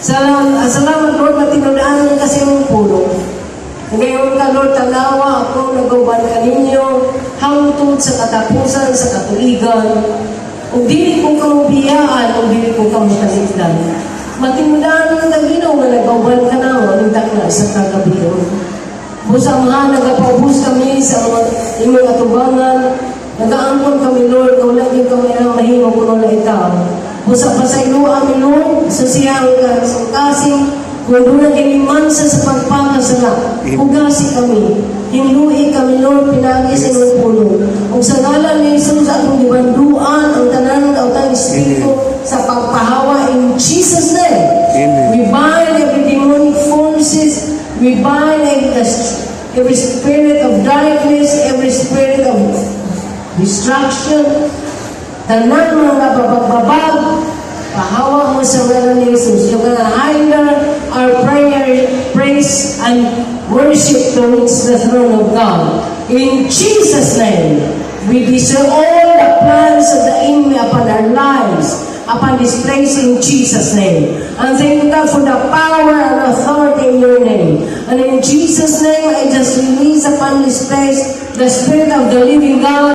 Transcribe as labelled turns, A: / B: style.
A: Salamat Lord, matinudaan kasi yung puno. Ngayon ka Lord, tanawa ako, nagawan ka ninyo, hangtod sa katapusan, sa katuligan. Kung dili kong kamubiyaan, kung dili kong kamutaligdan. Matinudaan ng Ginoong na nagawan ka na, walang takna sa kagabiyon. Busa mga nagapaubos kami sa imong atubangan, nagaangkon kami Lord, kung lagi kami ang mahimong kuno na itaw. Busa pasaylo amin Lord, sa siyang kasing, kung doon ang sa pagpapasala, hugasi kami, hinluhi kami Lord, pinagis sa imong puno. Kung sa ngalan ni Jesus atong gibanduan ang tanan ng autang Espiritu sa pagpahawa in Jesus' name.
B: Amen.
A: We bind every demonic forces, we bind every spirit of darkness, every spirit of destruction, tanan mga babagbabag, pahawa mo sa ngalan ni Jesus. You're gonna hinder our prayer, praise, and worship towards the throne of God. In Jesus' name, we destroy all the plans of the enemy upon our lives, upon this place in Jesus' name. And thank you God for the power and authority in your name. And in Jesus' name, I just release upon this place the Spirit of the living God.